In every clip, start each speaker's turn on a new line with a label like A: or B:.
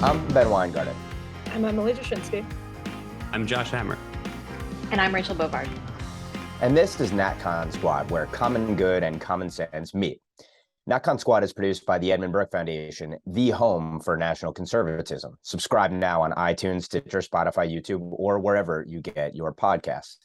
A: I'm Ben Weingarten.
B: I'm Emily Jashinsky.
C: I'm Josh Hammer.
D: And I'm Rachel Bovard.
A: And this is NatCon Squad, where common good and common sense meet. NatCon Squad is produced by the Edmund Burke Foundation, the home for national conservatism. Subscribe now on iTunes, Stitcher, Spotify, YouTube, or wherever you get your podcasts.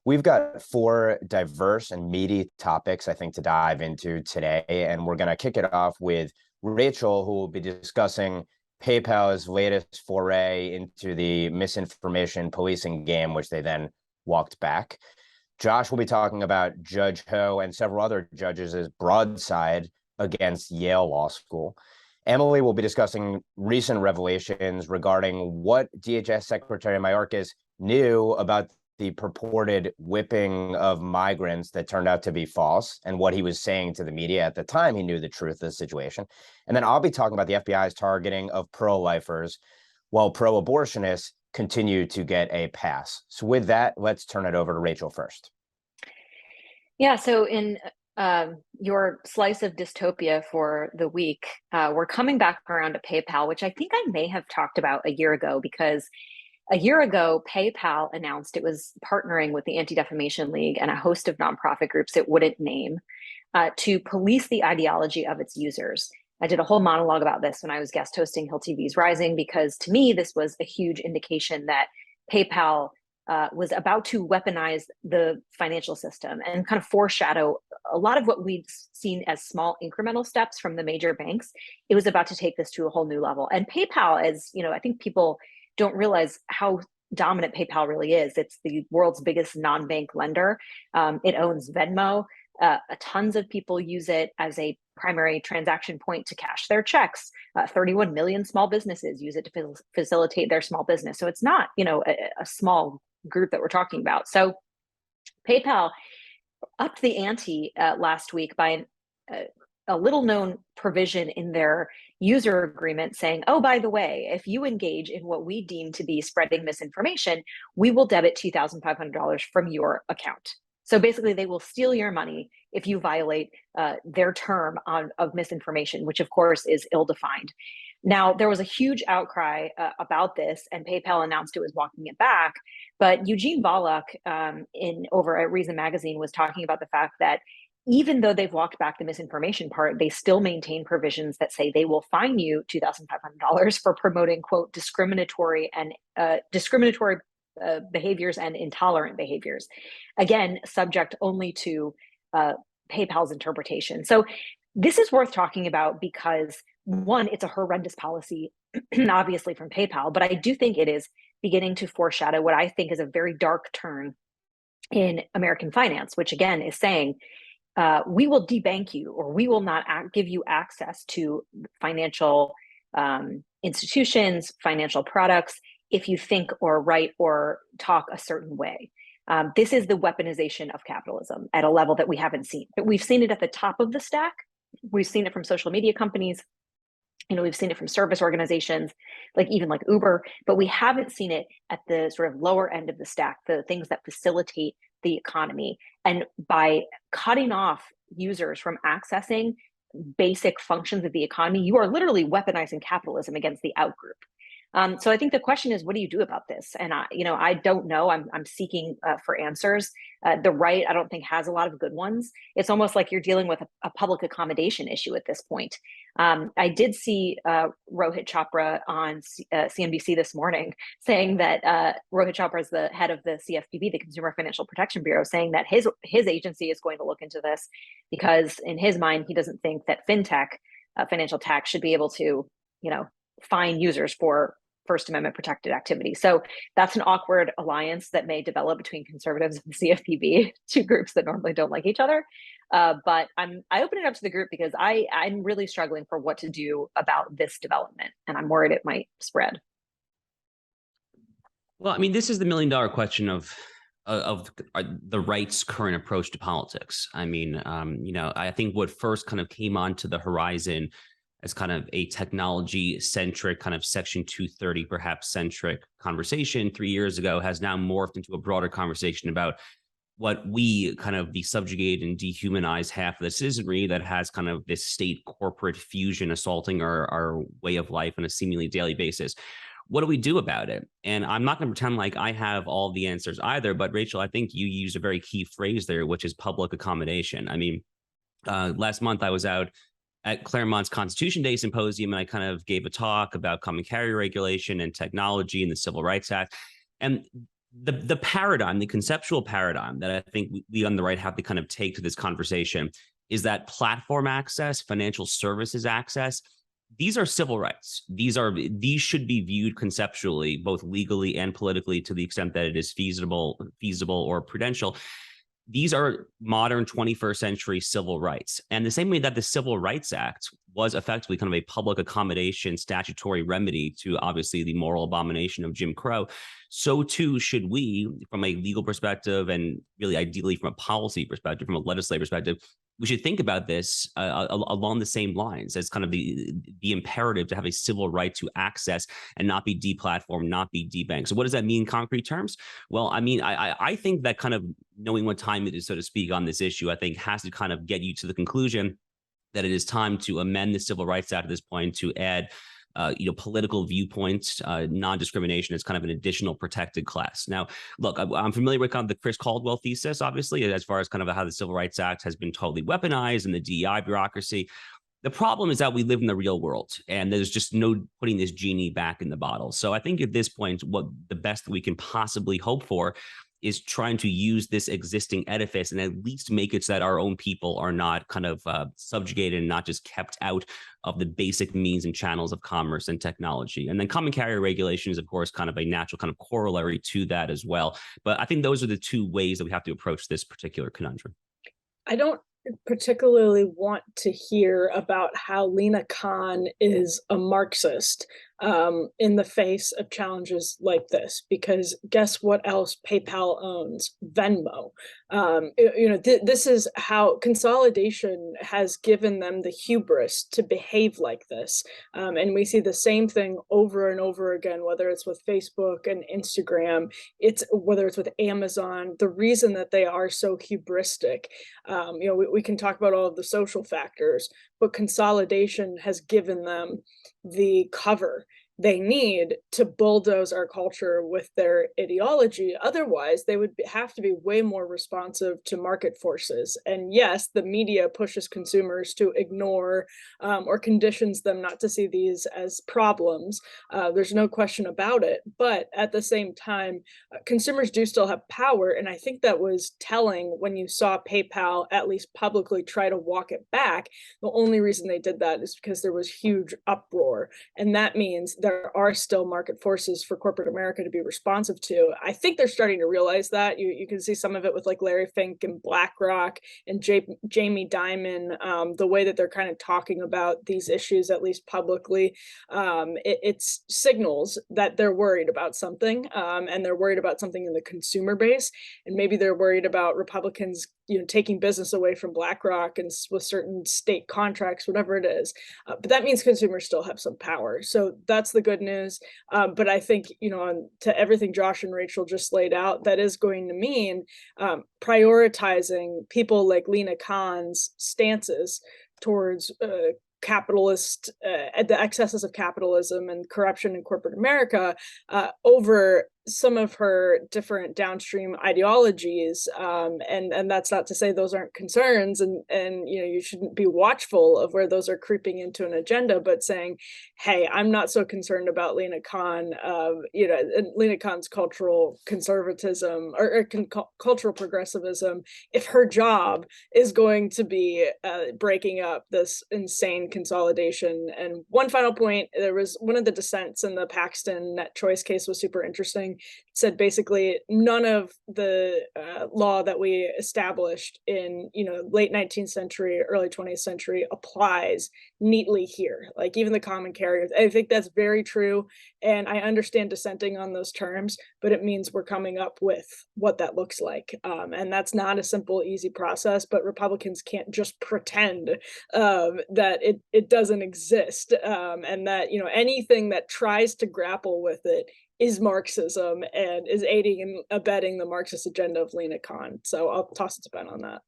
A: We've got 4 diverse and meaty topics, I think, to dive into today. And we're going to kick it off with Rachel, who will be discussing PayPal's latest foray into the misinformation policing game, which they then walked back. Josh will be talking about Judge Ho and several other judges' broadside against Yale Law School. Emily will be discussing recent revelations regarding what DHS Secretary Mayorkas knew about the purported whipping of migrants that turned out to be false and what he was saying to the media at the time he knew the truth of the situation. And then I'll be talking about the FBI's targeting of pro-lifers while pro-abortionists continue to get a pass. So with that, let's turn it over to Rachel first.
D: Yeah, so in your slice of dystopia for the week, we're coming back around to PayPal, which I think I may have talked about a year ago, because a year ago, PayPal announced it was partnering with the Anti-Defamation League and a host of nonprofit groups it wouldn't name to police the ideology of its users. I did a whole monologue about this when I was guest hosting Hill TV's Rising, because to me, this was a huge indication that PayPal was about to weaponize the financial system and kind of foreshadow a lot of what we'd seen as small incremental steps from the major banks. It was about to take this to a whole new level. And PayPal, as you know, I think people don't realize how dominant PayPal really is. It's the world's biggest non-bank lender. It owns Venmo. Tons of people use it as a primary transaction point to cash their checks. 31 million small businesses use it to facilitate their small business. So it's not, a small group that we're talking about. So PayPal upped the ante last week by a little known provision in their user agreement saying, oh, by the way, if you engage in what we deem to be spreading misinformation, we will debit $2,500 from your account. So basically, they will steal your money if you violate their term of misinformation, which of course is ill-defined. Now, there was a huge outcry about this, and PayPal announced it was walking it back. But Eugene Volokh over at Reason Magazine was talking about the fact that even though they've walked back the misinformation part, they still maintain provisions that say they will fine you $2,500 for promoting, quote, discriminatory behaviors and intolerant behaviors. Again, subject only to PayPal's interpretation. So this is worth talking about because, one, it's a horrendous policy, obviously from PayPal, but I do think it is beginning to foreshadow what I think is a very dark turn in American finance, which again is saying, we will debank you, or we will not give you access to financial institutions, financial products, if you think or write or talk a certain way. This is the weaponization of capitalism at a level that we haven't seen. But we've seen it at the top of the stack. We've seen it from social media companies. We've seen it from service organizations, like Uber, but we haven't seen it at the sort of lower end of the stack, the things that facilitate the economy. And by cutting off users from accessing basic functions of the economy, you are literally weaponizing capitalism against the outgroup. So I think the question is, what do you do about this? And I don't know. I'm seeking for answers. The right, I don't think, has a lot of good ones. It's almost like you're dealing with a public accommodation issue at this point. I did see Rohit Chopra on CNBC this morning saying that Rohit Chopra is the head of the CFPB, the Consumer Financial Protection Bureau, saying that his agency is going to look into this because in his mind, he doesn't think that fintech, financial tech, should be able to, fine users for First Amendment protected activity. So that's an awkward alliance that may develop between conservatives and the CFPB, two groups that normally don't like each other. But I open it up to the group because I'm really struggling for what to do about this development, and I'm worried it might spread.
C: Well, I mean, this is the $1 million question of the right's current approach to politics. I mean, I think what first kind of came onto the horizon as kind of a technology-centric, kind of Section 230 perhaps centric conversation 3 years ago has now morphed into a broader conversation about what we kind of the subjugated and dehumanized half of the citizenry that has kind of this state corporate fusion assaulting our way of life on a seemingly daily basis. What do we do about it? And I'm not going to pretend like I have all the answers either, but Rachel, I think you used a very key phrase there, which is public accommodation. I mean, last month I was out at Claremont's Constitution Day Symposium, and I kind of gave a talk about common carrier regulation and technology and the Civil Rights Act. And the paradigm, the conceptual paradigm that I think we on the right have to kind of take to this conversation is that platform access, financial services access, these are civil rights. These should be viewed conceptually, both legally and politically, to the extent that it is feasible or prudential. These are modern 21st century civil rights. And the same way that the Civil Rights Act was effectively kind of a public accommodation statutory remedy to obviously the moral abomination of Jim Crow, so too should we, from a legal perspective and really ideally from a policy perspective, from a legislative perspective, we should think about this along the same lines as kind of the imperative to have a civil right to access and not be deplatformed, not be debanked. So what does that mean in concrete terms? Well, I mean, I think that kind of knowing what time it is, so to speak, on this issue, I think has to kind of get you to the conclusion that it is time to amend the Civil Rights Act at this point to add political viewpoints, non-discrimination as kind of an additional protected class. Now, look, I'm familiar with kind of the Chris Caldwell thesis, obviously, as far as kind of how the Civil Rights Act has been totally weaponized and the DEI bureaucracy. The problem is that we live in the real world, and there's just no putting this genie back in the bottle. So I think at this point, what the best that we can possibly hope for is trying to use this existing edifice and at least make it so that our own people are not kind of subjugated and not just kept out of the basic means and channels of commerce and technology. And then common carrier regulation is, of course, kind of a natural kind of corollary to that as well. But I think those are the two ways that we have to approach this particular conundrum.
B: I don't particularly want to hear about how Lina Khan is a Marxist in the face of challenges like this, because guess what else PayPal owns? Venmo. This is how consolidation has given them the hubris to behave like this. And we see the same thing over and over again, whether it's with Facebook and Instagram, whether it's with Amazon. The reason that they are so hubristic, we can talk about all of the social factors, but consolidation has given them the cover they need to bulldoze our culture with their ideology. Otherwise, they would have to be way more responsive to market forces. And yes, the media pushes consumers to ignore or conditions them not to see these as problems. There's no question about it. But at the same time, consumers do still have power. And I think that was telling when you saw PayPal, at least publicly, try to walk it back. The only reason they did that is because there was huge uproar. And that means there are still market forces for corporate America to be responsive to. I think they're starting to realize that. You can see some of it with like Larry Fink and BlackRock and Jamie Dimon, the way that they're kind of talking about these issues, at least publicly. It's signals that they're worried about something, and they're worried about something in the consumer base. And maybe they're worried about Republicans taking business away from BlackRock and with certain state contracts, whatever it is. But that means consumers still have some power. So that's the good news. But I think, to everything Josh and Rachel just laid out, that is going to mean prioritizing people like Lina Khan's stances towards capitalist, the excesses of capitalism and corruption in corporate America over some of her different downstream ideologies, and that's not to say those aren't concerns, and you shouldn't be watchful of where those are creeping into an agenda, but saying, hey, I'm not so concerned about Lina Khan, Lina Khan's cultural conservatism or cultural progressivism, if her job is going to be breaking up this insane consolidation. And one final point, there was one of the dissents in the Paxton net choice case was super interesting. Said basically none of the law that we established in late 19th century, early 20th century applies neatly here. Like even the common carriers, I think that's very true, and I understand dissenting on those terms, but it means we're coming up with what that looks like, and that's not a simple, easy process. But Republicans can't just pretend that it doesn't exist, and that anything that tries to grapple with it is Marxism and is aiding and abetting the Marxist agenda of Lina Khan. So I'll toss it to Ben on that.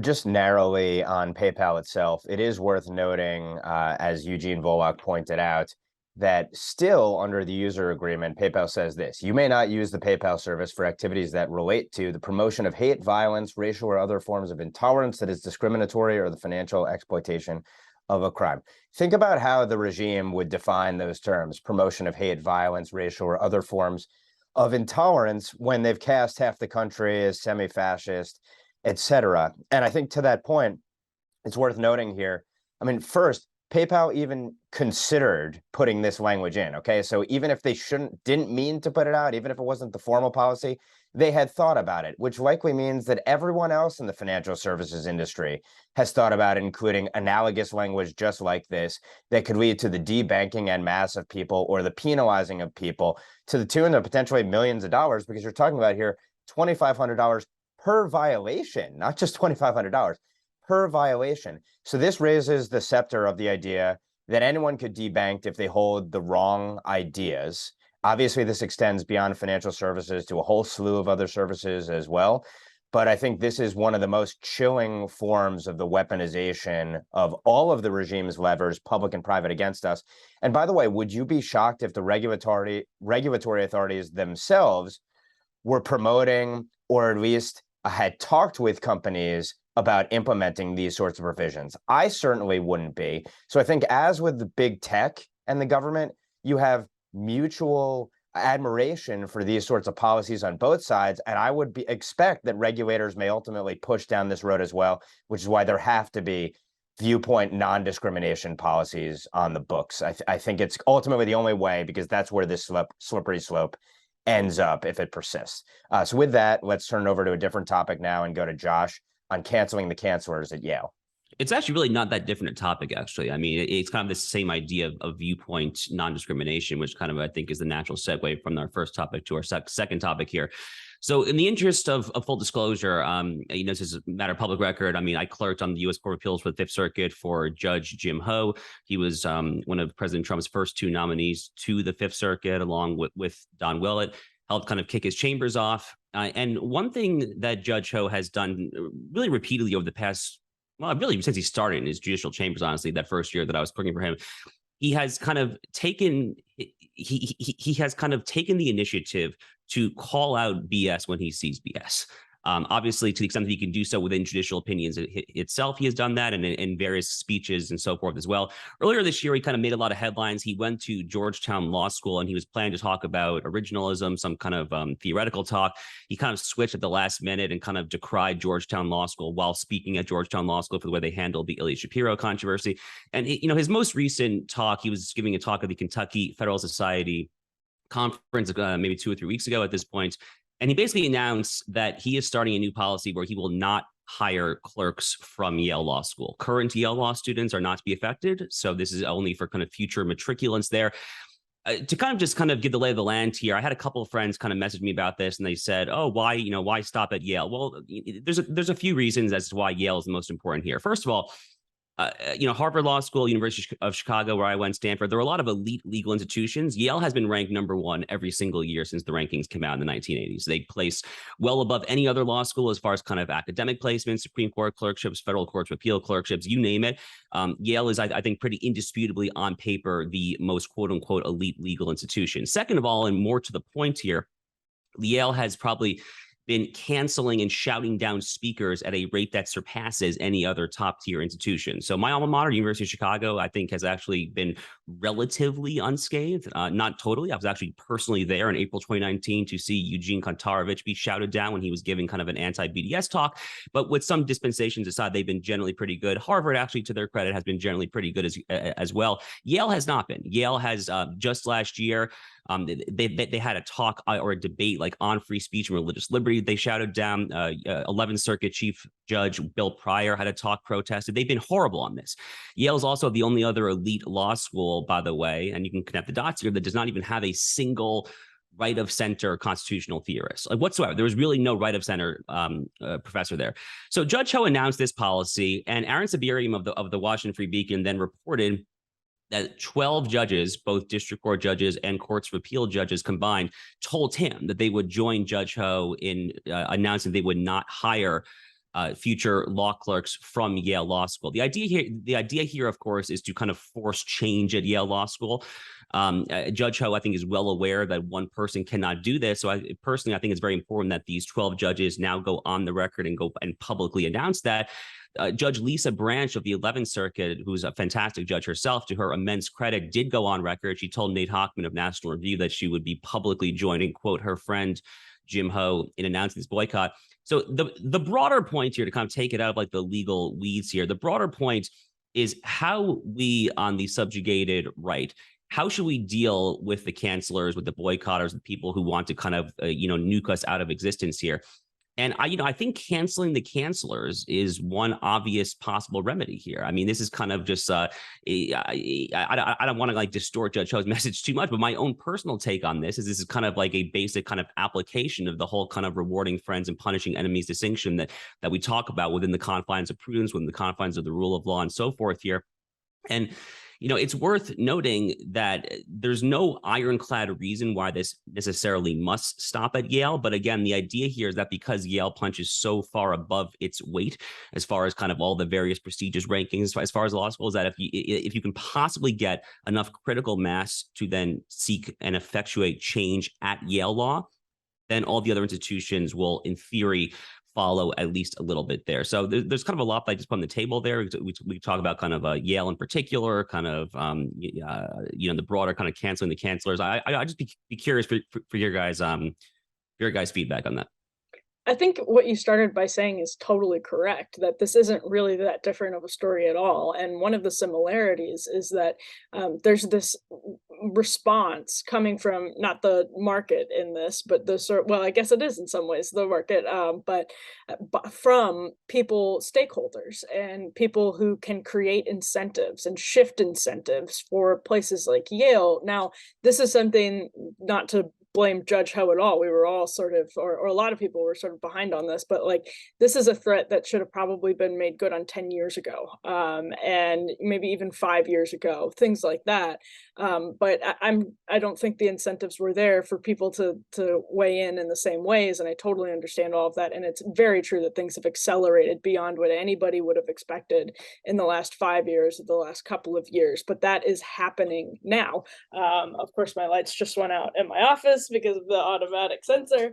A: Just narrowly on PayPal itself, it is worth noting, as Eugene Volokh pointed out, that still under the user agreement, PayPal says this: you may not use the PayPal service for activities that relate to the promotion of hate, violence, racial or other forms of intolerance that is discriminatory, or the financial exploitation of a crime. Think about how the regime would define those terms: promotion of hate, violence, racial or other forms of intolerance, when they've cast half the country as semi-fascist, etc. And I think to that point, it's worth noting here, I mean, first, PayPal even considered putting this language in, okay? So even if they didn't mean to put it out, even if it wasn't the formal policy, they had thought about it, which likely means that everyone else in the financial services industry has thought about including analogous language just like this that could lead to the debanking en masse of people or the penalizing of people to the tune of potentially millions of dollars, because you're talking about here $2,500 per violation, not just $2,500 per violation. So this raises the scepter of the idea that anyone could debanked if they hold the wrong ideas. Obviously, this extends beyond financial services to a whole slew of other services as well. But I think this is one of the most chilling forms of the weaponization of all of the regime's levers, public and private, against us. And by the way, would you be shocked if the regulatory authorities themselves were promoting, or at least had talked with companies about implementing these sorts of provisions? I certainly wouldn't be. So I think, as with the big tech and the government, you have mutual admiration for these sorts of policies on both sides. And I would expect that regulators may ultimately push down this road as well, which is why there have to be viewpoint non-discrimination policies on the books. I think it's ultimately the only way, because that's where this slippery slope ends up if it persists. So with that, let's turn it over to a different topic now and go to Josh on canceling the cancelers at Yale.
C: It's actually really not that different a topic, actually. I mean, it's kind of the same idea of viewpoint non-discrimination, which kind of, I think, is the natural segue from our first topic to our second topic here. So in the interest of full disclosure, this is a matter of public record. I mean, I clerked on the U.S. Court of Appeals for the Fifth Circuit for Judge Jim Ho. He was one of President Trump's first two nominees to the Fifth Circuit, along with Don Willett. Helped kind of kick his chambers off. And one thing that Judge Ho has done really repeatedly over the past, well, really since he started in his judicial chambers, honestly, that first year that I was working for him, he has kind of taken he has kind of taken the initiative to call out BS when he sees BS. Obviously, to the extent that he can do so within judicial opinions itself, he has done that, and in various speeches and so forth as well. Earlier this year, he kind of made a lot of headlines. He went to Georgetown Law School, and he was planning to talk about originalism, some kind of theoretical talk. He kind of switched at the last minute and kind of decried Georgetown Law School while speaking at Georgetown Law School for the way they handled the Ilya Shapiro controversy. And his most recent talk, he was giving a talk at the Kentucky Federal Society conference maybe 2 or 3 weeks ago at this point. And he basically announced that he is starting a new policy where he will not hire clerks from Yale Law School. Current Yale Law students are not to be affected. So this is only for kind of future matriculants there. To kind of give the lay of the land here, I had a couple of friends kind of message me about this, and they said, "Oh, why stop at Yale?" Well, there's a few reasons as to why Yale is the most important here. First of all, Harvard Law School, University of Chicago, where I went, Stanford, there were a lot of elite legal institutions. Yale has been ranked #1 every single year since the rankings came out in the 1980s. They place well above any other law school as far as kind of academic placements, Supreme Court clerkships, federal courts of appeal clerkships, you name it. Yale is, I think, pretty indisputably on paper the most quote unquote elite legal institution. Second of all, and more to the point here, Yale has probably been canceling and shouting down speakers at a rate that surpasses any other top tier institution. So my alma mater, University of Chicago, I think has actually been relatively unscathed. Not totally. I was actually personally there in April 2019 to see Eugene Kontarovich be shouted down when he was giving kind of an anti-BDS talk. But with some dispensations aside, they've been generally pretty good. Harvard, actually, to their credit, has been generally pretty good as well. Yale has not been. Yale has just last year, they had a talk or a debate like on free speech and religious liberty. They shouted down. 11th Circuit Chief Judge Bill Pryor had a talk protested. They've been horrible on this. Yale's also the only other elite law school, by the way, and you can connect the dots here, that does not even have a single right of center constitutional theorist whatsoever. There was really no right of center professor there. So Judge Ho announced this policy, and Aaron Sabirium of the Washington Free Beacon then reported that 12 judges, both district court judges and courts of appeal judges combined, told him that they would join Judge Ho in announcing they would not hire future law clerks from Yale Law School. The idea here, of course, is to kind of force change at Yale Law School. Judge Ho, I think, is well aware that one person cannot do this. So I think it's very important that these 12 judges now go on the record and go and publicly announce that. Judge Lisa Branch of the 11th Circuit, who's a fantastic judge herself, to her immense credit, did go on record. She told Nate Hochman of National Review that she would be publicly joining, quote, her friend Jim Ho in announcing this boycott. So the broader point here, to kind of take it out of like the legal weeds here, the broader point is how we on the subjugated right, how should we deal with the cancelers, with the boycotters, the people who want to kind of, nuke us out of existence here? And I think canceling the cancelers is one obvious possible remedy here. I mean, this is kind of just, I don't want to like distort Judge Ho's message too much, but my own personal take on this is kind of like a basic kind of application of the whole kind of rewarding friends and punishing enemies distinction that we talk about within the confines of prudence, within the confines of the rule of law and so forth here. And it's worth noting that there's no ironclad reason why this necessarily must stop at Yale. But again, the idea here is that because Yale punches so far above its weight, as far as kind of all the various prestigious rankings, as far as law school, is that if you can possibly get enough critical mass to then seek and effectuate change at Yale Law, then all the other institutions will, in theory, follow at least a little bit there. So there's kind of a lot that I just put on the table there. We talk about kind of Yale in particular, kind of the broader kind of canceling the cancelers. I just be curious for your guys feedback on that.
B: I think what you started by saying is totally correct, that this isn't really that different of a story at all. And one of the similarities is that there's this response coming from not the market in this, but well, I guess it is in some ways the market, but from people, stakeholders, and people who can create incentives and shift incentives for places like Yale. Now, this is something not to blame Judge Ho at all. We were all sort of, or a lot of people were sort of behind on this, but like this is a threat that should have probably been made good on 10 years ago, and maybe even 5 years ago, things like that. But I don't think the incentives were there for people to weigh in the same ways, and I totally understand all of that. And it's very true that things have accelerated beyond what anybody would have expected in the last 5 years, or the last couple of years. But that is happening now. Of course, my lights just went out in my office because of the automatic sensor.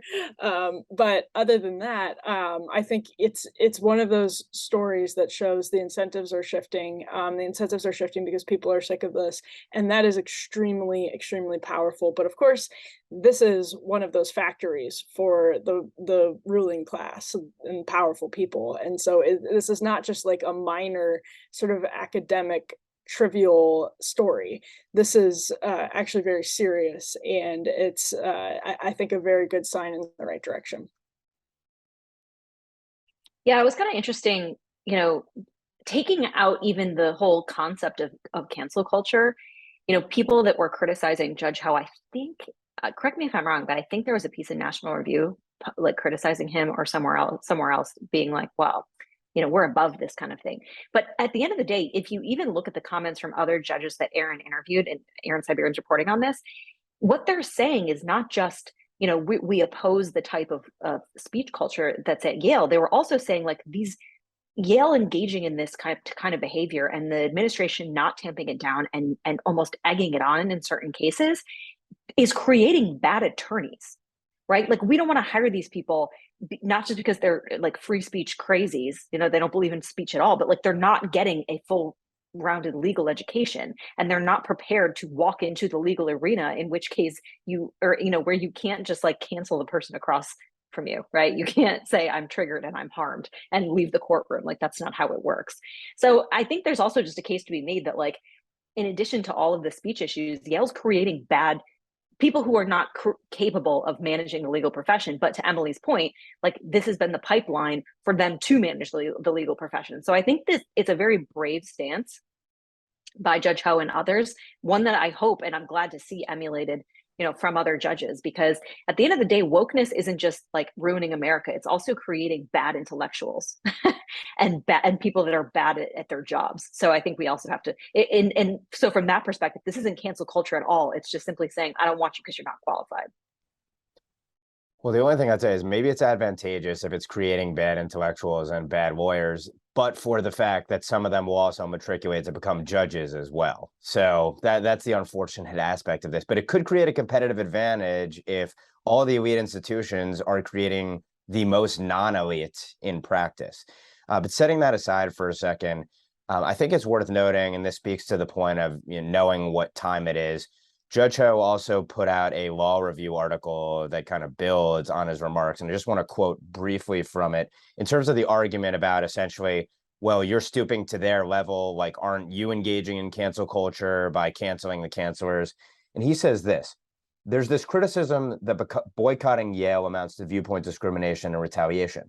B: But other than that, I think it's one of those stories that shows the incentives are shifting. The incentives are shifting because people are sick of this, and that is extremely, extremely powerful. But of course, this is one of those factories for the ruling class and powerful people. And so this is not just like a minor sort of academic trivial story. This is actually very serious, and it's I think a very good sign in the right direction.
D: Yeah, it was kind of interesting, taking out even the whole concept of cancel culture. People that were criticizing Judge Ho, I think, correct me if I'm wrong, but I think there was a piece in National Review like criticizing him, or somewhere else being like, well, we're above this kind of thing. But at the end of the day, if you even look at the comments from other judges that Aaron interviewed, and Aaron Siberian's reporting on this, what they're saying is not just, we oppose the type of speech culture that's at Yale. They were also saying like these Yale engaging in this kind of behavior, and the administration not tamping it down and almost egging it on in certain cases, is creating bad attorneys, right? Like, we don't want to hire these people, not just because they're like free speech crazies, they don't believe in speech at all, but like they're not getting a full rounded legal education, and they're not prepared to walk into the legal arena, in which case where you can't just like cancel the person across from you, right? You can't say I'm triggered and I'm harmed and leave the courtroom. Like, that's not how it works. So I think there's also just a case to be made that, like, in addition to all of the speech issues, Yale's creating bad people who are not capable of managing the legal profession. But to Emily's point, like, this has been the pipeline for them to manage the legal profession. So I think it's a very brave stance by Judge Ho and others, one that I hope, and I'm glad to see emulated from other judges, because at the end of the day, wokeness isn't just like ruining America. It's also creating bad intellectuals and people that are bad at their jobs. So I think we also have to, and so from that perspective, this isn't cancel culture at all. It's just simply saying, I don't want you because you're not qualified.
A: Well, the only thing I'd say is maybe it's advantageous if it's creating bad intellectuals and bad lawyers, but for the fact that some of them will also matriculate to become judges as well. So that's the unfortunate aspect of this. But it could create a competitive advantage if all the elite institutions are creating the most non-elite in practice. But setting that aside for a second, I think it's worth noting, and this speaks to the point of knowing what time it is. Judge Ho also put out a law review article that kind of builds on his remarks. And I just want to quote briefly from it in terms of the argument about essentially, well, you're stooping to their level. Like, aren't you engaging in cancel culture by canceling the cancelers? And he says this: there's this criticism that boycotting Yale amounts to viewpoint discrimination and retaliation.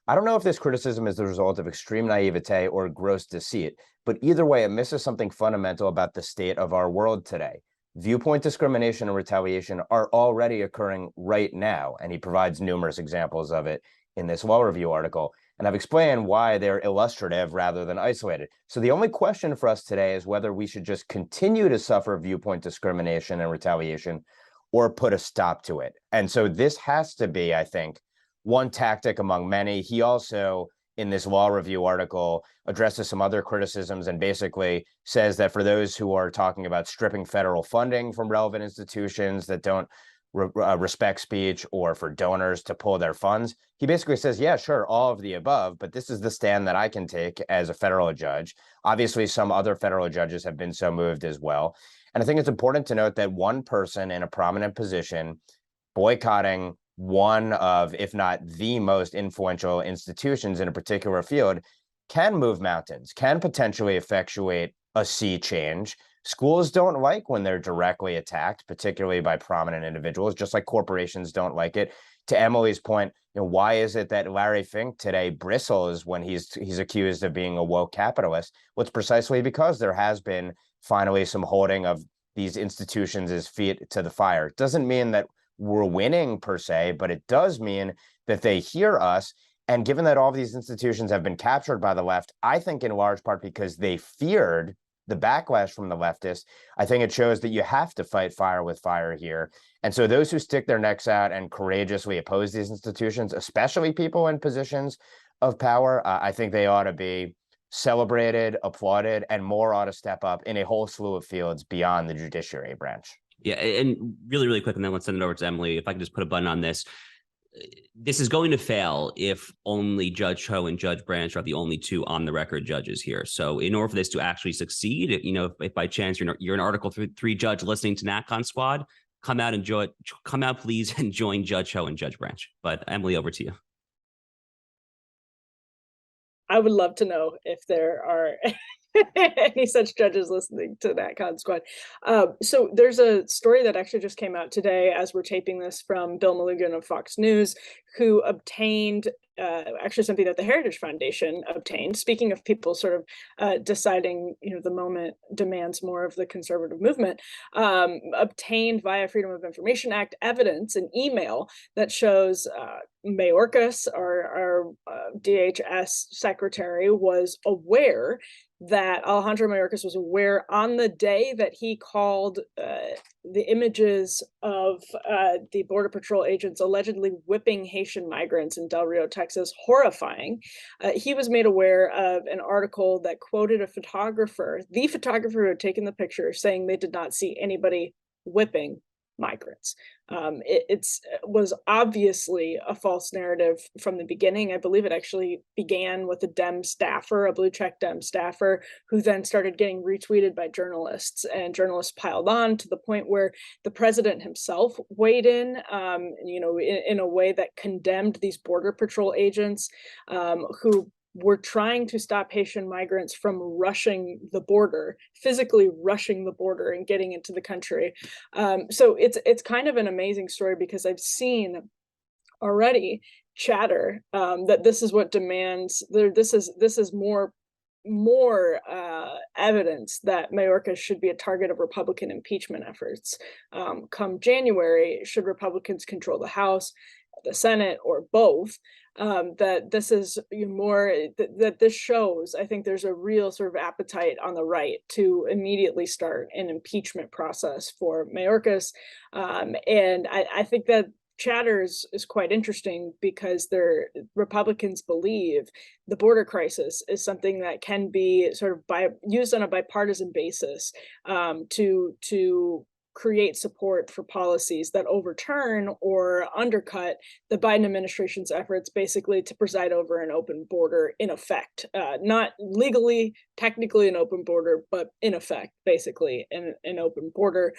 A: I don't know if this criticism is the result of extreme naivete or gross deceit, but either way, it misses something fundamental about the state of our world today. Viewpoint discrimination and retaliation are already occurring right now, and he provides numerous examples of it in this law review article. And I've explained why they're illustrative rather than isolated. So the only question for us today is whether we should just continue to suffer viewpoint discrimination and retaliation or put a stop to it. And so this has to be, I think, one tactic among many. He also, in this law review article, addresses some other criticisms and basically says that for those who are talking about stripping federal funding from relevant institutions that don't respect speech, or for donors to pull their funds, he basically says, yeah, sure, all of the above, but this is the stand that I can take as a federal judge. Obviously, some other federal judges have been so moved as well. And I think it's important to note that one person in a prominent position boycotting one of, if not the most influential institutions in a particular field, can move mountains, can potentially effectuate a sea change. Schools don't like when they're directly attacked, particularly by prominent individuals, just like corporations don't like it. To Emily's point, why is it that Larry Fink today bristles when he's accused of being a woke capitalist? Well, it's precisely because there has been finally some holding of these institutions as feet to the fire. It doesn't mean that we're winning per se, but it does mean that they hear us. And given that all of these institutions have been captured by the left, I think in large part because they feared the backlash from the leftists, I think it shows that you have to fight fire with fire here. And so those who stick their necks out and courageously oppose these institutions, especially people in positions of power, I think they ought to be celebrated, applauded, and more ought to step up in a whole slew of fields beyond the judiciary branch.
C: Yeah, and really, really quick, and then let's send it over to Emily. If I can just put a button on this. This is going to fail if only Judge Ho and Judge Branch are the only two on the record judges here. So in order for this to actually succeed, if by chance you're an Article 3 judge listening to NatCon Squad, come out please and join Judge Ho and Judge Branch. But Emily, over to you.
B: I would love to know if there are any such judges listening to NatCon Squad. So there's a story that actually just came out today as we're taping this from Bill Mulligan of Fox News, who obtained actually something that the Heritage Foundation obtained. Speaking of people sort of deciding, the moment demands more of the conservative movement, obtained via Freedom of Information Act evidence, an email that shows Mayorkas, our DHS secretary, was aware that Alejandro Mayorkas was aware on the day that he called the images of the Border Patrol agents allegedly whipping Haitian migrants in Del Rio, Texas, horrifying. He was made aware of an article that quoted the photographer who had taken the picture, saying they did not see anybody whipping migrants. It was obviously a false narrative from the beginning. I believe it actually began with a Dem staffer, a blue check Dem staffer, who then started getting retweeted by journalists, and journalists piled on to the point where the president himself weighed in a way that condemned these Border Patrol agents who were trying to stop Haitian migrants from rushing the border, physically rushing the border and getting into the country. So it's kind of an amazing story, because I've seen already chatter that this is what demands. This is more evidence that Mayorkas should be a target of Republican impeachment efforts. Come January, should Republicans control the House, the Senate, or both, that this is more, that this shows, I think there's a real sort of appetite on the right to immediately start an impeachment process for Mayorkas. And I think that chatter is quite interesting because Republicans believe the border crisis is something that can be sort of used on a bipartisan basis to create support for policies that overturn or undercut the Biden administration's efforts basically to preside over an open border in effect, not legally, technically an open border, but in effect, basically an open border.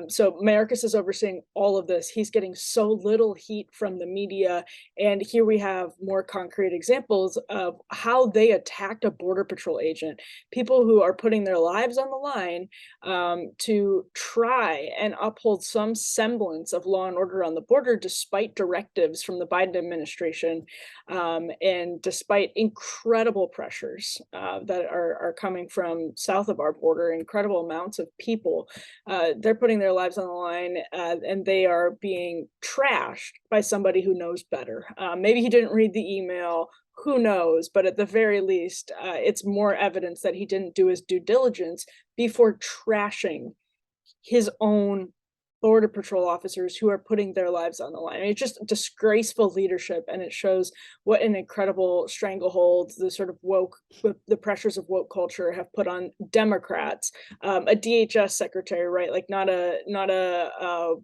B: So Mayorkas is overseeing all of this. He's getting so little heat from the media. And here we have more concrete examples of how they attacked a Border Patrol agent, people who are putting their lives on the line to try and uphold some semblance of law and order on the border, despite directives from the Biden administration, and despite incredible pressures that are coming from south of our border, incredible amounts of people. They're putting their lives on the line, and they are being trashed by somebody who knows better. Maybe he didn't read the email. Who knows? But at the very least, it's more evidence that he didn't do his due diligence before trashing his own Border Patrol officers who are putting their lives on the line. It's just disgraceful leadership, and it shows what an incredible stranglehold the sort of the pressures of woke culture have put on Democrats. A DHS secretary, right? Like not a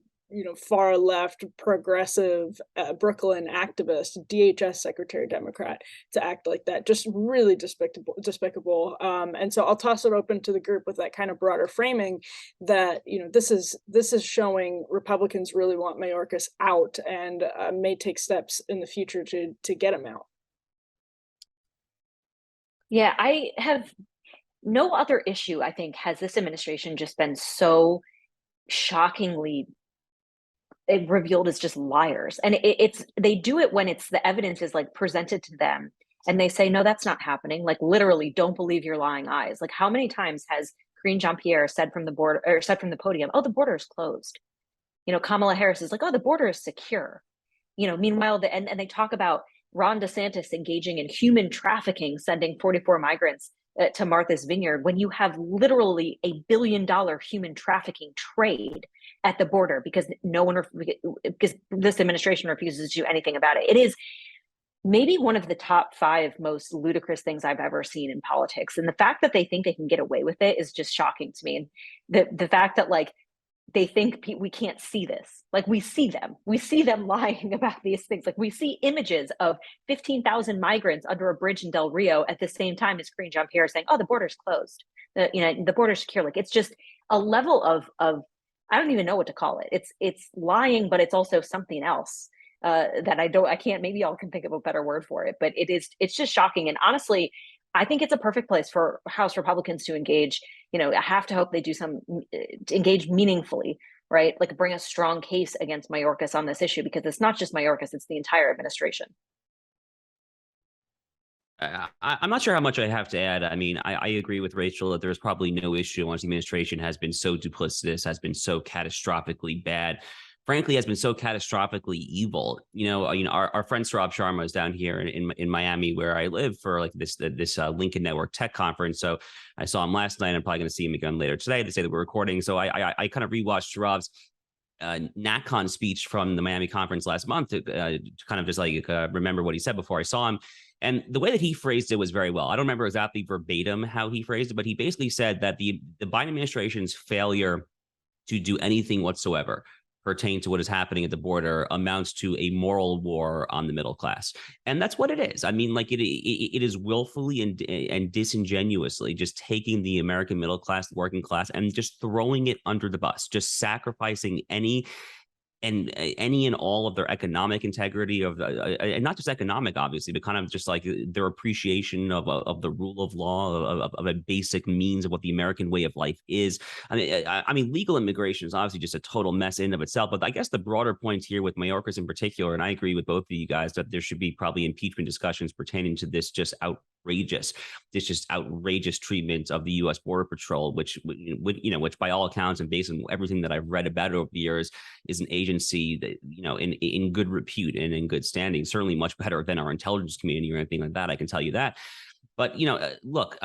B: far left progressive Brooklyn activist, DHS secretary Democrat, to act like that. Just really despicable. And so I'll toss it open to the group with that kind of broader framing that, this is showing Republicans really want Mayorkas out and may take steps in the future to get him out.
D: Yeah, I have no other issue, I think, has this administration just been so shockingly revealed as just liars. And they do it when the evidence is like presented to them and they say, no, that's not happening. Like literally, don't believe your lying eyes. Like how many times has Karine Jean-Pierre said from the podium, oh, the border is closed. Kamala Harris is like, oh, the border is secure. Meanwhile, and they talk about Ron DeSantis engaging in human trafficking, sending 44 migrants to Martha's Vineyard, when you have literally $1 billion human trafficking trade at the border because because this administration refuses to do anything about it. It is maybe one of the top 5 most ludicrous things I've ever seen in politics. And the fact that they think they can get away with it is just shocking to me. And the fact that they think we can't see this. Like we see them lying about these things. Like we see images of 15,000 migrants under a bridge in Del Rio at the same time as Karine Jean-Pierre saying, oh, the border's closed. The border's secure. Like it's just a level of I don't even know what to call it. It's lying, but it's also something else that I can't, maybe y'all can think of a better word for it, but it's just shocking. And honestly, I think it's a perfect place for House Republicans to engage. I have to hope they do engage meaningfully, right? Like bring a strong case against Mayorkas on this issue, because it's not just Mayorkas, it's the entire administration.
C: I'm not sure how much I have to add. I mean, I agree with Rachel that there's probably no issue once the administration has been so duplicitous, has been so catastrophically bad, frankly, has been so catastrophically evil. Our friend Saurabh Sharma is down here in Miami, where I live, for like this Lincoln Network Tech Conference. So I saw him last night. I'm probably going to see him again later today to say that we're recording. So I kind of rewatched Saurabh's NatCon speech from the Miami conference last month to kind of just remember what he said before I saw him. And the way that he phrased it was very well. I don't remember exactly verbatim how he phrased it, but he basically said that the Biden administration's failure to do anything whatsoever pertain to what is happening at the border amounts to a moral war on the middle class. And that's what it is. I mean, like it is willfully and disingenuously just taking the American middle class, the working class, and just throwing it under the bus, just sacrificing any and all of their economic integrity and not just economic, obviously, but kind of just like their appreciation of the rule of law, of a basic means of what the American way of life is. I mean, legal immigration is obviously just a total mess in and of itself. But I guess the broader point here with Mayorkas in particular, and I agree with both of you guys, that there should be probably impeachment discussions pertaining to this just outrageous. It's just outrageous treatment of the U.S. Border Patrol, which by all accounts and based on everything that I've read about it over the years, is an agency that, in good repute and in good standing, certainly much better than our intelligence community or anything like that. I can tell you that. But, look,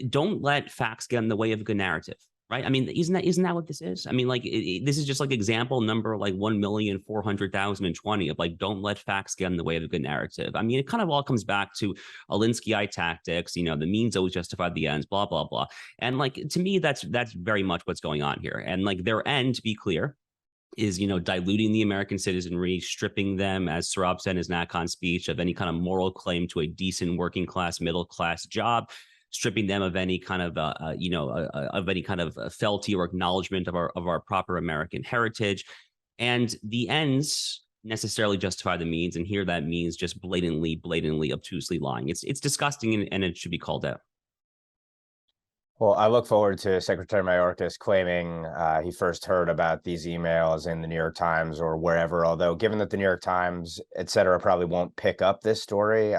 C: don't let facts get in the way of a good narrative. Right. I mean, isn't that what this is? I mean, like, this is just like example number like 1,400,020 of like, don't let facts get in the way of a good narrative. I mean, it kind of all comes back to Alinsky tactics, the means always justify the ends, blah, blah, blah. And like, to me, that's very much what's going on here. And like their end, to be clear, is, diluting the American citizenry, stripping them, as Sarab said in his NatCon speech, of any kind of moral claim to a decent working class, middle class job, stripping them of any kind of fealty or acknowledgement of our proper American heritage. And the ends necessarily justify the means, and here that means just blatantly, obtusely lying. It's disgusting, and it should be called out.
A: Well, I look forward to Secretary Mayorkas claiming he first heard about these emails in the New York Times or wherever, although given that the New York Times, et cetera, probably won't pick up this story,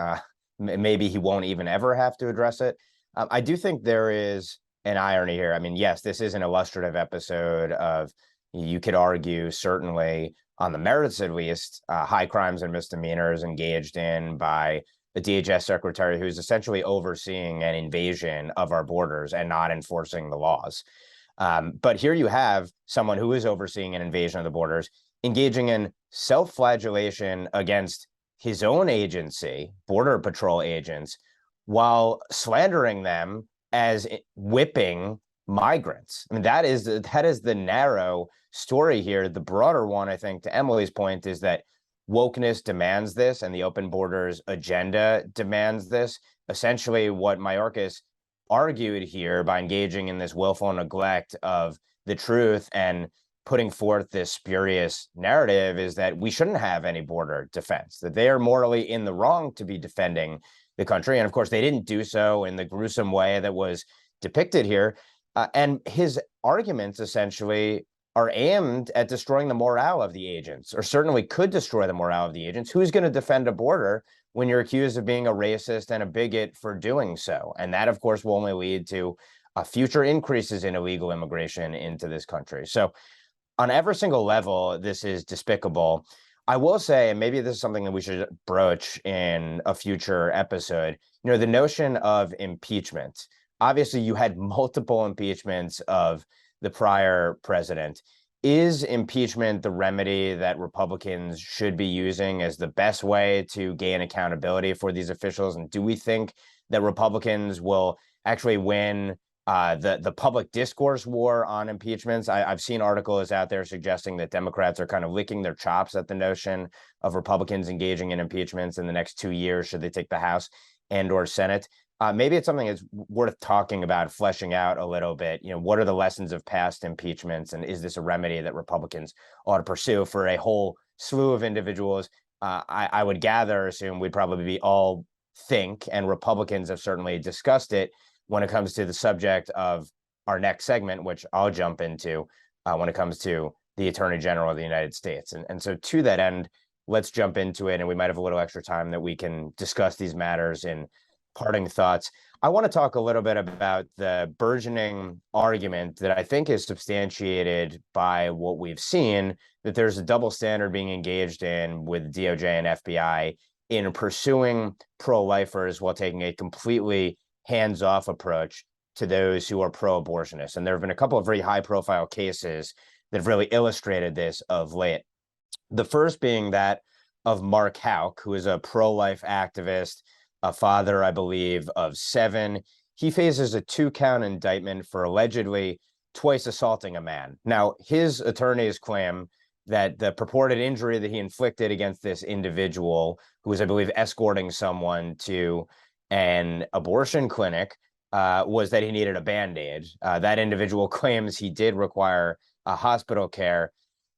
A: maybe he won't even ever have to address it. I do think there is an irony here. I mean, yes, this is an illustrative episode of, you could argue, certainly on the merits at least, high crimes and misdemeanors engaged in by the DHS secretary who's essentially overseeing an invasion of our borders and not enforcing the laws. But here you have someone who is overseeing an invasion of the borders, engaging in self-flagellation against his own agency, Border Patrol agents, while slandering them as whipping migrants. I mean, that is the narrow story here. The broader one, I think, to Emily's point, is that wokeness demands this, and the open borders agenda demands this. Essentially, what Mayorkas argued here by engaging in this willful neglect of the truth and putting forth this spurious narrative is that we shouldn't have any border defense, that they are morally in the wrong to be defending the country. And of course, they didn't do so in the gruesome way that was depicted here. And his arguments essentially are aimed at destroying the morale of the agents, or certainly could destroy the morale of the agents. Who's going to defend a border when you're accused of being a racist and a bigot for doing so? And that, of course, will only lead to future increases in illegal immigration into this country. So on every single level, this is despicable. I will say, and maybe this is something that we should broach in a future episode, the notion of impeachment. Obviously, you had multiple impeachments of the prior president. Is impeachment the remedy that Republicans should be using as the best way to gain accountability for these officials? And do we think that Republicans will actually win the public discourse war on impeachments? I've seen articles out there suggesting that Democrats are kind of licking their chops at the notion of Republicans engaging in impeachments in the next 2 years, should they take the House and or Senate. Maybe it's something that's worth talking about, fleshing out a little bit. What are the lessons of past impeachments, and is this a remedy that Republicans ought to pursue for a whole slew of individuals? I would assume we'd probably be all think, and Republicans have certainly discussed it when it comes to the subject of our next segment, which I'll jump into when it comes to the Attorney General of the United States. And so to that end, let's jump into it, and we might have a little extra time that we can discuss these matters in parting thoughts. I want to talk a little bit about the burgeoning argument that I think is substantiated by what we've seen, that there's a double standard being engaged in with DOJ and FBI in pursuing pro-lifers while taking a completely hands-off approach to those who are pro-abortionists. And there have been a couple of very high-profile cases that have really illustrated this of late. The first being that of Mark Houck, who is a pro-life activist, a father, I believe, of 7. He faces a 2-count indictment for allegedly twice assaulting a man. Now, his attorneys claim that the purported injury that he inflicted against this individual, who was, I believe, escorting someone to an abortion clinic, was that he needed a Band-Aid. That individual claims he did require hospital care.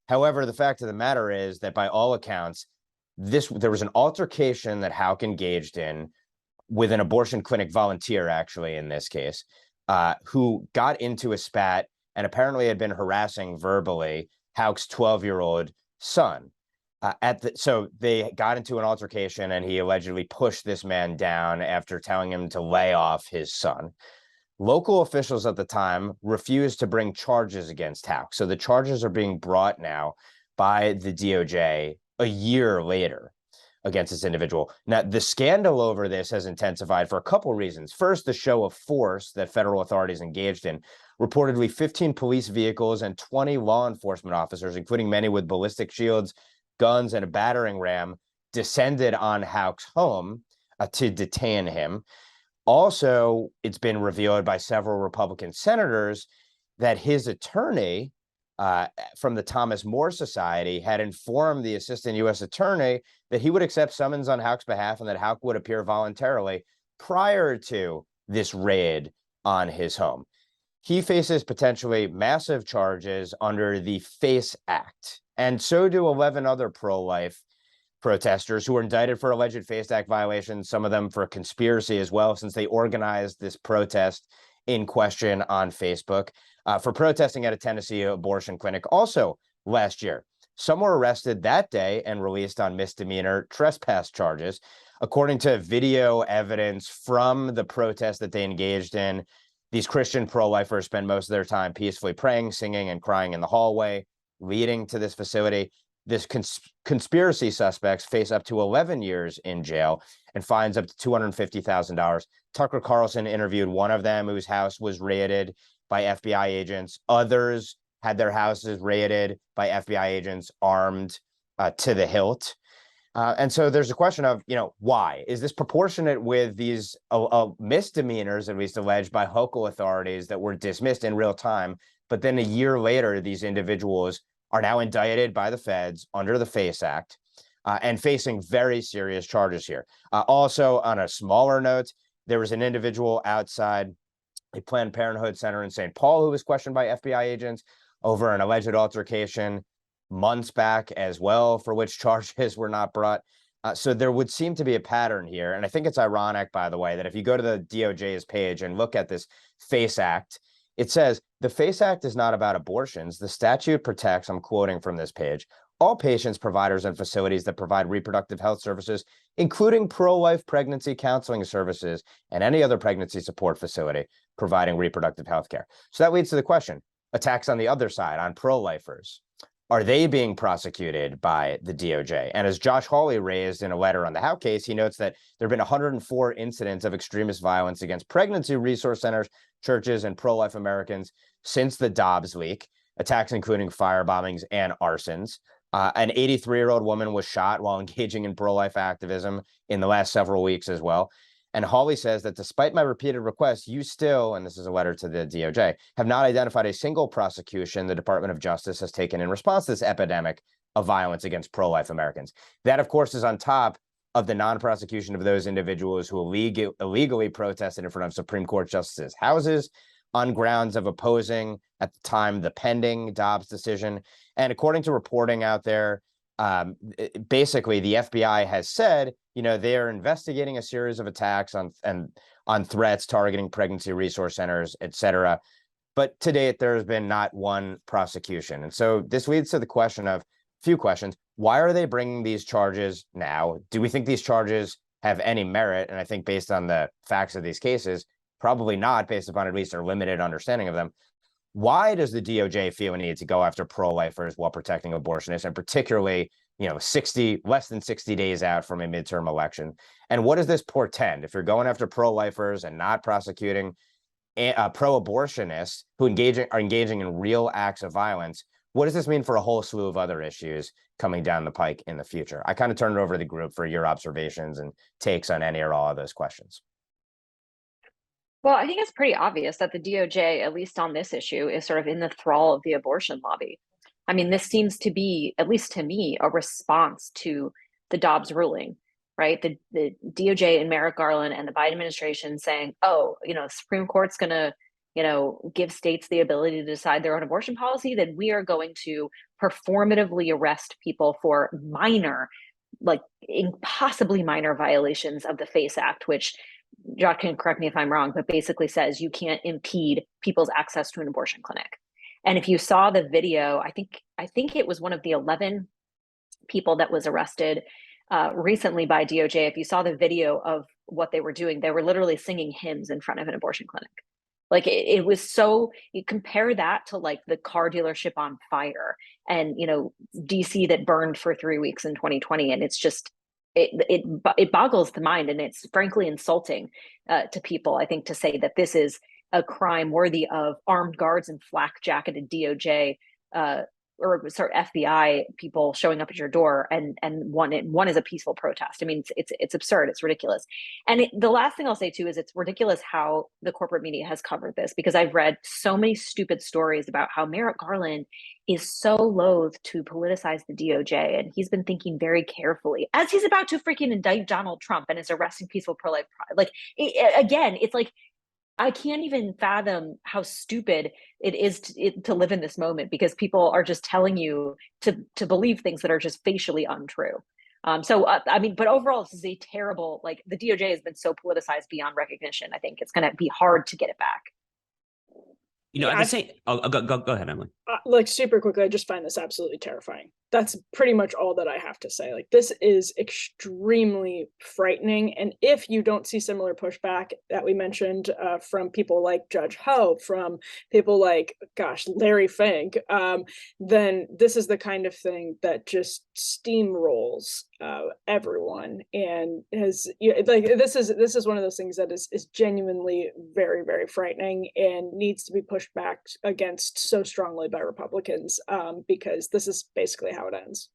A: However, the fact of the matter is that by all accounts, there was an altercation that Houck engaged in with an abortion clinic volunteer, actually, in this case, who got into a spat and apparently had been harassing verbally Houck's 12-year-old son. So they got into an altercation, and he allegedly pushed this man down after telling him to lay off his son. Local officials at the time refused to bring charges against Houck. So the charges are being brought now by the DOJ a year later against this individual. Now, the scandal over this has intensified for a couple reasons. First, the show of force that federal authorities engaged in. Reportedly, 15 police vehicles and 20 law enforcement officers, including many with ballistic shields, guns, and a battering ram, descended on Houck's home to detain him. Also, it's been revealed by several Republican senators that his attorney from the Thomas More Society had informed the assistant U.S. attorney that he would accept summons on Houck's behalf and that Houck would appear voluntarily prior to this raid on his home. He faces potentially massive charges under the FACE Act, and so do 11 other pro-life protesters who were indicted for alleged FACE Act violations, some of them for conspiracy as well, since they organized this protest in question on Facebook for protesting at a Tennessee abortion clinic also last year. Some were arrested that day and released on misdemeanor trespass charges. According to video evidence from the protest that they engaged in, these Christian pro-lifers spend most of their time peacefully praying, singing, and crying in the hallway leading to this facility. This conspiracy suspects face up to 11 years in jail and fines up to $250,000. Tucker Carlson interviewed one of them whose house was raided by FBI agents. Others had their houses raided by FBI agents armed to the hilt. And so there's a question of, why? Is this proportionate with these misdemeanors, at least alleged by local authorities, that were dismissed in real time? But then a year later, these individuals are now indicted by the feds under the FACE Act and facing very serious charges here. Also, on a smaller note, there was an individual outside a Planned Parenthood center in St. Paul who was questioned by FBI agents over an alleged altercation months back as well, for which charges were not brought. So there would seem to be a pattern here. And I think it's ironic, by the way, that if you go to the DOJ's page and look at this FACE Act, it says, the FACE Act is not about abortions. The statute protects, I'm quoting from this page, all patients, providers, and facilities that provide reproductive health services, including pro-life pregnancy counseling services and any other pregnancy support facility providing reproductive health care. So that leads to the question, attacks on the other side, on pro-lifers. Are they being prosecuted by the DOJ? And as Josh Hawley raised in a letter on the Houck case, he notes that there have been 104 incidents of extremist violence against pregnancy resource centers, churches, and pro-life Americans since the Dobbs leak, attacks including fire bombings and arsons. An 83-year-old woman was shot while engaging in pro-life activism in the last several weeks as well. And Hawley says that despite my repeated requests, you still, and this is a letter to the DOJ, have not identified a single prosecution the Department of Justice has taken in response to this epidemic of violence against pro-life Americans. That, of course, is on top of the non-prosecution of those individuals who illegally protested in front of Supreme Court justices' houses on grounds of opposing, at the time, the pending Dobbs decision. And according to reporting out there, basically the FBI has said, they are investigating a series of attacks on threats targeting pregnancy resource centers, et cetera. But to date, there has been not one prosecution. And so this leads to the question of a few questions. Why are they bringing these charges now? Do we think these charges have any merit? And I think based on the facts of these cases, probably not, based upon at least our limited understanding of them. Why does the DOJ feel a need to go after pro-lifers while protecting abortionists, and particularly, less than 60 days out from a midterm election? And what does this portend? If you're going after pro-lifers and not prosecuting pro-abortionists who are engaging in real acts of violence, what does this mean for a whole slew of other issues coming down the pike in the future? I kind of turn it over to the group for your observations and takes on any or all of those questions.
D: Well, I think it's pretty obvious that the DOJ, at least on this issue, is sort of in the thrall of the abortion lobby. I mean, this seems to be, at least to me, a response to the Dobbs ruling, right? The DOJ and Merrick Garland and the Biden administration saying, the Supreme Court's going to, give states the ability to decide their own abortion policy, then we are going to performatively arrest people for minor, impossibly minor violations of the FACE Act, which Josh can correct me if I'm wrong, but basically says you can't impede people's access to an abortion clinic. And if you saw the video, I think it was one of the 11 people that was arrested recently by DOJ. If you saw the video of what they were doing, they were literally singing hymns in front of an abortion clinic. Like it was so, you compare that to like the car dealership on fire and, you know, DC that burned for 3 weeks in 2020. And it's just, it boggles the mind, and it's frankly insulting to people, I think, to say that this is a crime worthy of armed guards and flak jacketed DOJ or sort of FBI people showing up at your door, and one is a peaceful protest. I mean, it's absurd. It's ridiculous. And the last thing I'll say too is it's ridiculous how the corporate media has covered this, because I've read so many stupid stories about how Merrick Garland is so loath to politicize the DOJ, and he's been thinking very carefully as he's about to freaking indict Donald Trump and is arresting peaceful pro-life. Like again, it's like, I can't even fathom how stupid it is to live in this moment, because people are just telling you to believe things that are just facially untrue. I mean, but overall, this is a terrible, like, the DOJ has been so politicized beyond recognition. I think it's going to be hard to get it back.
C: You know, I say, go ahead, Emily.
B: Like, super quickly, I just find this absolutely terrifying. That's pretty much all that I have to say. Like, this is extremely frightening. And if you don't see similar pushback that we mentioned from people like Judge Ho, from people like, gosh, Larry Fink, then this is the kind of thing that just steamrolls everyone, and has, like, this is one of those things that is genuinely very, very frightening and needs to be pushed back against so strongly by Republicans, because this is basically how it ends.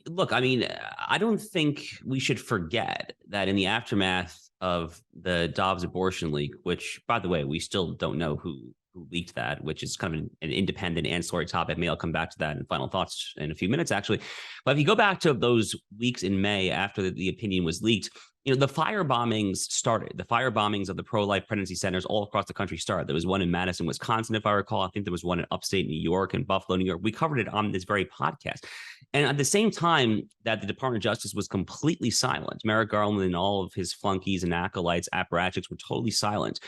C: Look, I mean, I don't think we should forget that in the aftermath of the Dobbs abortion leak, which, by the way, we still don't know who leaked that, which is kind of an independent ancillary topic. Maybe I'll come back to that in final thoughts in a few minutes, actually. But if you go back to those weeks in May after the opinion was leaked, you know, the fire bombings started. The fire bombings of the pro-life pregnancy centers all across the country started. There was one in Madison, Wisconsin, if I recall. I think there was one in upstate New York and Buffalo, New York. We covered it on this very podcast. And at the same time that the Department of Justice was completely silent, Merrick Garland and all of his flunkies and acolytes, apparatchiks, were totally silent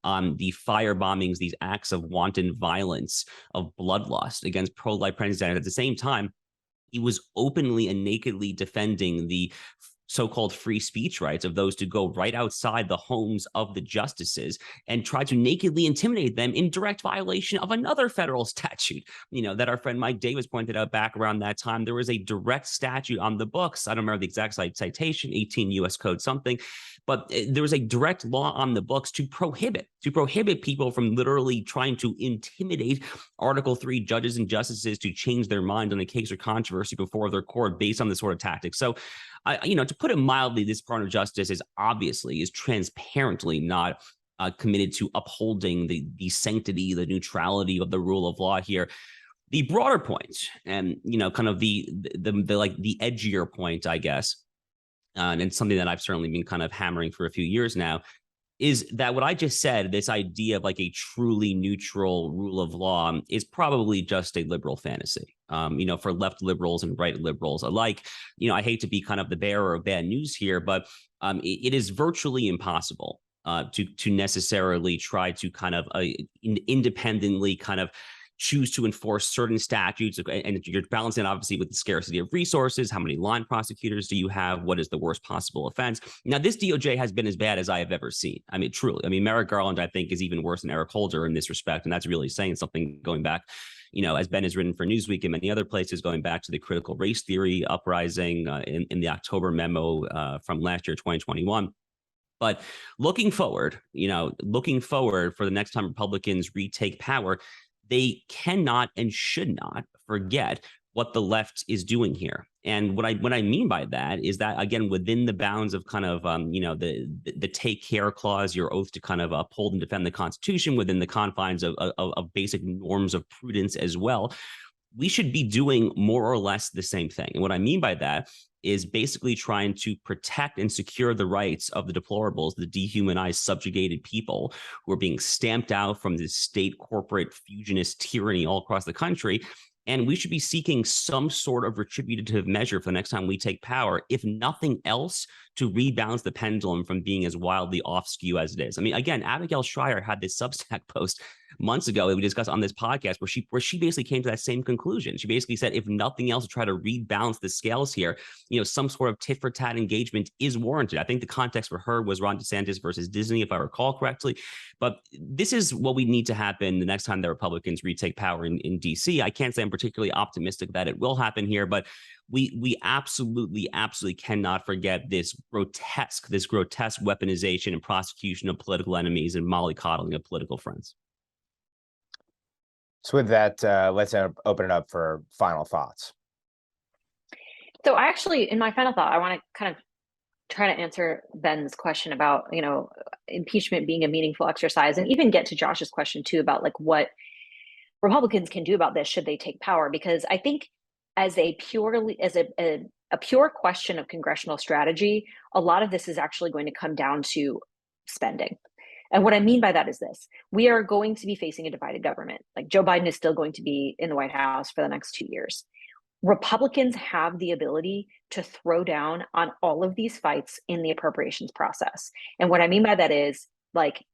C: on the fire bombings, these acts of wanton violence, of bloodlust against pro-life pregnancy centers. At the same time, he was openly and nakedly defending the so-called free speech rights of those to go right outside the homes of the justices and try to nakedly intimidate them in direct violation of another federal statute, you know, that our friend Mike Davis pointed out back around that time. There was a direct statute on the books. I don't remember the exact citation, 18 U.S. Code something, but there was a direct law on the books to prohibit people from literally trying to intimidate Article 3 judges and justices to change their mind on a case or controversy before their court based on this sort of tactic. So, you know, to put it mildly, this Department of Justice is transparently not committed to upholding the sanctity, the neutrality of the rule of law here. The broader point, and, you know, kind of the edgier point, I guess, and it's something that I've certainly been kind of hammering for a few years now, is that what I just said, this idea of like a truly neutral rule of law, is probably just a liberal fantasy, you know, for left liberals and right liberals alike. You know, I hate to be kind of the bearer of bad news here, but it is virtually impossible to necessarily try to kind of independently kind of choose to enforce certain statutes, and you're balancing obviously with the scarcity of resources. How many line prosecutors do you have? What is the worst possible offense? Now, this DOJ has been as bad as I have ever seen. I mean, truly. I mean, Merrick Garland, I think, is even worse than Eric Holder in this respect, and that's really saying something, going back, you know, as Ben has written for Newsweek and many other places, going back to the critical race theory uprising in the October memo from last year, 2021. But looking forward for the next time Republicans retake power, they cannot and should not forget what the left is doing here. And what I mean by that is that, again, within the bounds of kind of, you know, the take care clause, your oath to kind of uphold and defend the Constitution within the confines of basic norms of prudence as well, we should be doing more or less the same thing. And what I mean by that is basically trying to protect and secure the rights of the deplorables, the dehumanized, subjugated people who are being stamped out from this state corporate fusionist tyranny all across the country. And we should be seeking some sort of retributive measure for the next time we take power, if nothing else, to rebalance the pendulum from being as wildly off skew as it is. I mean, again, Abigail Schreier had this Substack post months ago that we discussed on this podcast, where she basically came to that same conclusion. She basically said, if nothing else, to try to rebalance the scales here, some sort of tit for tat engagement is warranted. I think the context for her was Ron DeSantis versus Disney, if I recall correctly. But this is what we need to happen the next time the Republicans retake power in DC. I can't say I'm particularly optimistic that it will happen here, but we absolutely cannot forget this grotesque weaponization and prosecution of political enemies and mollycoddling of political friends.
A: So with that, let's open it up for final thoughts.
D: So I actually, in my final thought, I want to kind of try to answer Ben's question about, impeachment being a meaningful exercise, and even get to Josh's question too about like what Republicans can do about this should they take power. Because I think as a pure question of congressional strategy, a lot of this is actually going to come down to spending. And what I mean by that is this: we are going to be facing a divided government. Like, Joe Biden is still going to be in the White House for the next 2 years. Republicans have the ability to throw down on all of these fights in the appropriations process. And what I mean by that is, like,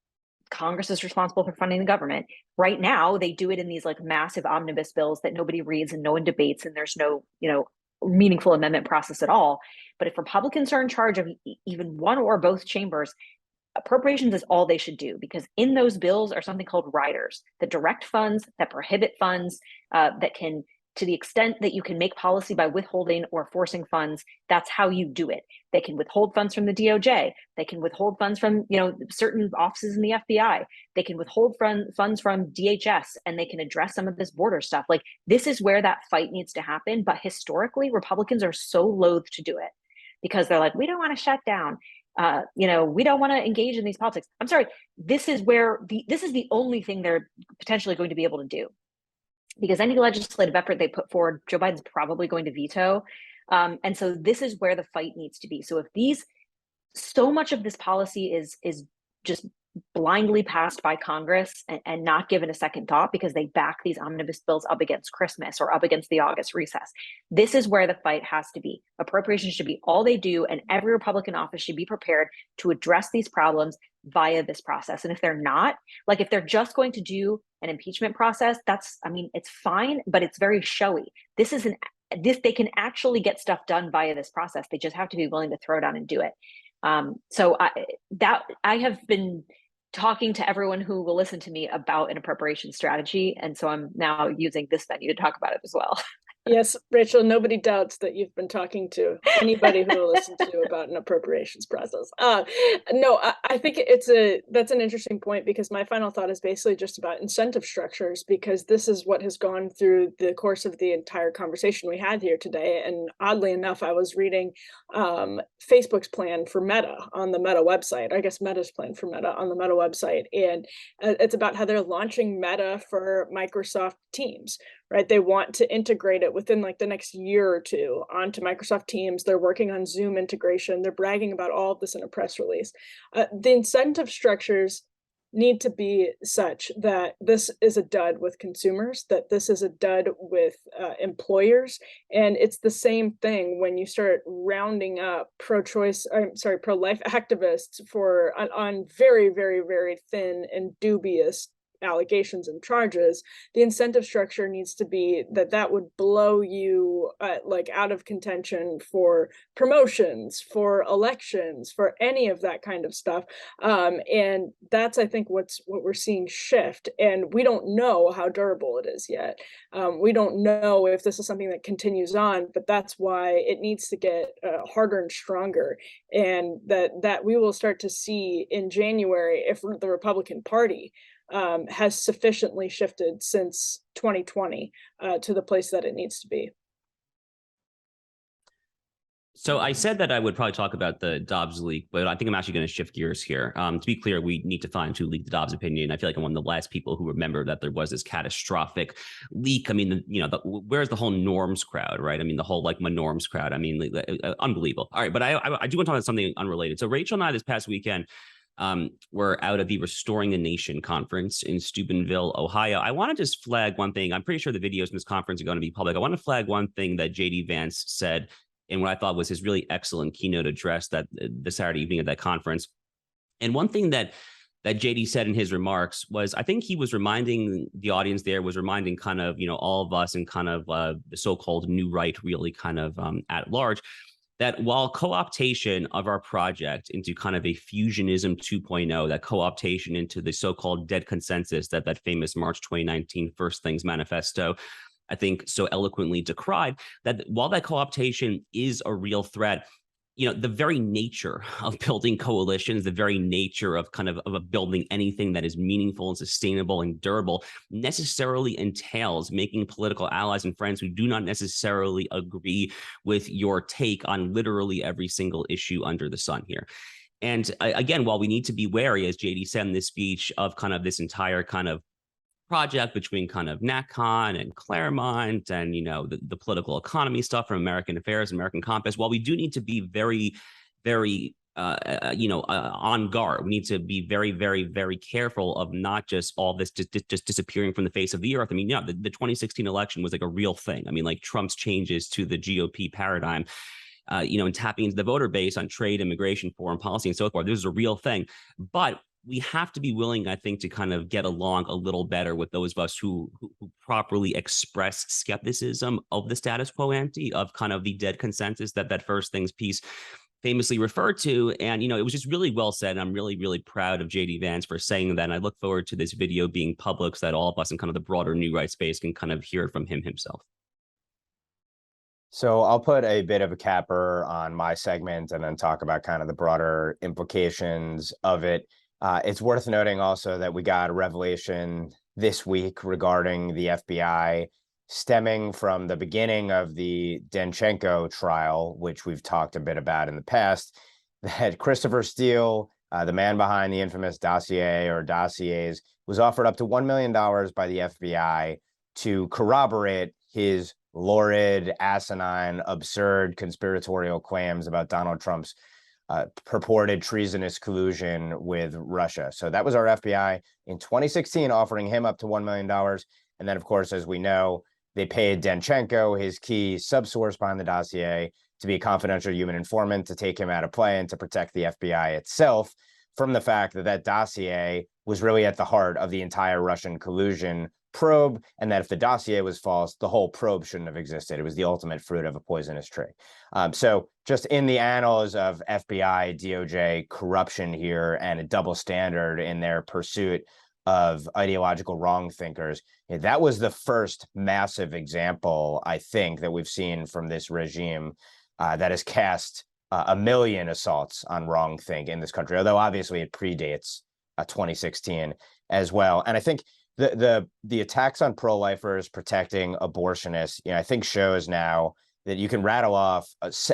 D: Congress is responsible for funding the government. Right now, they do it in these like massive omnibus bills that nobody reads and no one debates, and there's no, meaningful amendment process at all. But if Republicans are in charge of even one or both chambers, appropriations is all they should do, because in those bills are something called riders that direct funds, that prohibit funds, that can, to the extent that you can make policy by withholding or forcing funds, that's how you do it. They can withhold funds from the DOJ. They can withhold funds from, certain offices in the FBI. They can withhold funds from DHS, and they can address some of this border stuff. Like, this is where that fight needs to happen. But historically, Republicans are so loath to do it because they're like, we don't want to shut down. We don't want to engage in these politics. I'm sorry. This is the only thing they're potentially going to be able to do. Because any legislative effort they put forward, Joe Biden's probably going to veto. And so this is where the fight needs to be. So if so much of this policy is just blindly passed by Congress and not given a second thought because they back these omnibus bills up against Christmas or up against the August recess, this is where the fight has to be. Appropriations should be all they do, and every Republican office should be prepared to address these problems via this process. And if they're not, like if they're just going to do an impeachment process, it's fine, but it's very showy. They can actually get stuff done via this process. They just have to be willing to throw down and do it. So I have been talking to everyone who will listen to me about an appropriation strategy. And so I'm now using this venue to talk about it as well.
B: Yes, Rachel, nobody doubts that you've been talking to anybody who will listen to you about an appropriations process. No, I think that's an interesting point, because my final thought is basically just about incentive structures, because this is what has gone through the course of the entire conversation we had here today. And oddly enough, I was reading Facebook's plan for Meta on the Meta website. I guess Meta's plan for Meta on the Meta website. And it's about how they're launching Meta for Microsoft Teams. Right, they want to integrate it within like the next year or two onto Microsoft Teams. They're working on Zoom integration. They're bragging about all of this in a press release. The incentive structures need to be such that this is a dud with consumers, that this is a dud with employers. And it's the same thing when you start rounding up pro-life activists on very, very, very thin and dubious allegations and charges. The incentive structure needs to be that would blow you out of contention for promotions, for elections, for any of that kind of stuff. And that's, I think, what we're seeing shift. And we don't know how durable it is yet. We don't know if this is something that continues on, but that's why it needs to get harder and stronger. And that we will start to see in January if the Republican Party has sufficiently shifted since 2020 to the place that it needs to be.
C: So I said that I would probably talk about the Dobbs leak, but I think I'm actually going to shift gears here. To be clear, we need to find who leaked the Dobbs opinion. I feel like I'm one of the last people who remember that there was this catastrophic leak. I mean, where's the whole norms crowd, right? I mean, the whole norms crowd. I mean, unbelievable. All right, but I do want to talk about something unrelated. So Rachel and I this past weekend, we're out of the Restoring a Nation conference in Steubenville, Ohio. I want to just flag one thing. I'm pretty sure the videos from this conference are going to be public. I want to flag one thing that J.D. Vance said in what I thought was his really excellent keynote address that the Saturday evening at that conference. And one thing that that JD said in his remarks was, I think he was reminding the audience there, was reminding kind of, all of us and kind of the so-called new right really kind of at large, that while co-optation of our project into kind of a fusionism 2.0, that co-optation into the so-called dead consensus that famous March 2019 First Things Manifesto, I think so eloquently decried, that while that co-optation is a real threat, the very nature of building coalitions, the very nature of of building anything that is meaningful and sustainable and durable necessarily entails making political allies and friends who do not necessarily agree with your take on literally every single issue under the sun here. And again, while we need to be wary, as JD said in this speech, of kind of this entire kind of project between kind of NatCon and Claremont and, the political economy stuff from American Affairs, American Compass, while we do need to be very, very, on guard, we need to be very, very, very careful of not just all this just disappearing from the face of the earth. I mean, the 2016 election was like a real thing. I mean, like Trump's changes to the GOP paradigm, and tapping into the voter base on trade, immigration, foreign policy, and so forth. This is a real thing. But we have to be willing, I think, to kind of get along a little better with those of us who properly express skepticism of the status quo ante, of kind of the dead consensus that First Things piece famously referred to. And, it was just really well said. And I'm really, really proud of JD Vance for saying that. And I look forward to this video being public so that all of us in kind of the broader new right space can kind of hear it from him himself.
A: So I'll put a bit of a capper on my segment and then talk about kind of the broader implications of it. It's worth noting also that we got a revelation this week regarding the FBI stemming from the beginning of the Danchenko trial, which we've talked a bit about in the past, that Christopher Steele, the man behind the infamous dossier or dossiers, was offered up to $1 million by the FBI to corroborate his lurid, asinine, absurd conspiratorial claims about Donald Trump's purported treasonous collusion with Russia. So that was our FBI in 2016 offering him up to $1 million. And then, of course, as we know, they paid Danchenko, his key subsource behind the dossier, to be a confidential human informant, to take him out of play and to protect the FBI itself from the fact that that dossier was really at the heart of the entire Russian collusion probe, and that if the dossier was false, the whole probe shouldn't have existed. It was the ultimate fruit of a poisonous tree. So just in the annals of FBI, DOJ corruption here and a double standard in their pursuit of ideological wrong thinkers, that was the first massive example, I think, that we've seen from this regime that has cast a million assaults on wrong think in this country, although obviously it predates 2016 as well. And I think the attacks on pro-lifers protecting abortionists, I think shows now that you can rattle off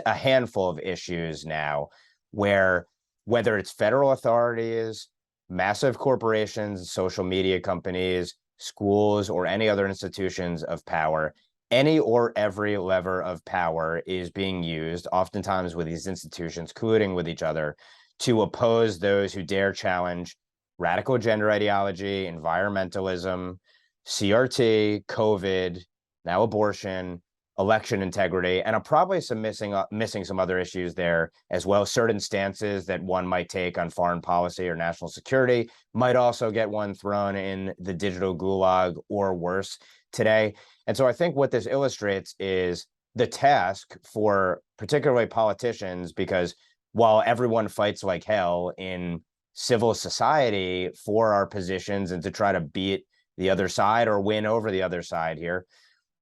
A: a handful of issues now where, whether it's federal authorities, massive corporations, social media companies, schools, or any other institutions of power, any or every lever of power is being used, oftentimes with these institutions colluding with each other, to oppose those who dare challenge radical gender ideology, environmentalism, CRT, COVID, now abortion, election integrity, and I'm probably missing some other issues there as well. Certain stances that one might take on foreign policy or national security might also get one thrown in the digital gulag or worse today. And so I think what this illustrates is the task for particularly politicians, because while everyone fights like hell in civil society for our positions and to try to beat the other side or win over the other side here,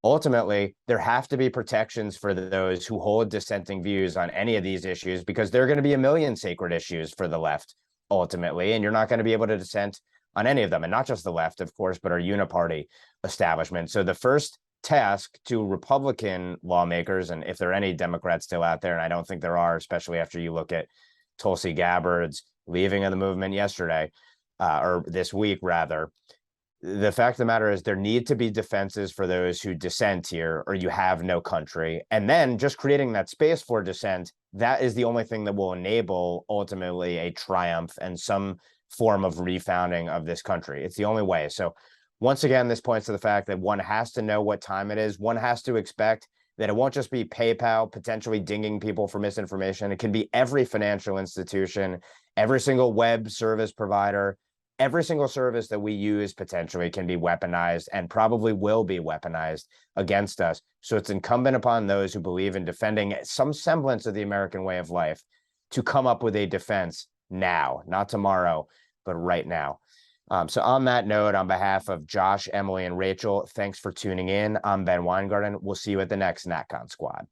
A: ultimately, there have to be protections for those who hold dissenting views on any of these issues, because there are going to be a million sacred issues for the left, ultimately, and you're not going to be able to dissent on any of them. And not just the left, of course, but our uniparty establishment. So the first task to Republican lawmakers, and if there are any Democrats still out there, and I don't think there are, especially after you look at Tulsi Gabbard's leaving of the movement yesterday, or this week, rather, the fact of the matter is there need to be defenses for those who dissent here, or you have no country. And then just creating that space for dissent, that is the only thing that will enable ultimately a triumph and some form of refounding of this country. It's the only way. So once again, this points to the fact that one has to know what time it is. One has to expect that it won't just be PayPal potentially dinging people for misinformation. It can be every financial institution, every single web service provider, every single service that we use potentially can be weaponized and probably will be weaponized against us. So it's incumbent upon those who believe in defending some semblance of the American way of life to come up with a defense now, not tomorrow, but right now. So on that note, on behalf of Josh, Emily, and Rachel, thanks for tuning in. I'm Ben Weingarten. We'll see you at the next NatCon Squad.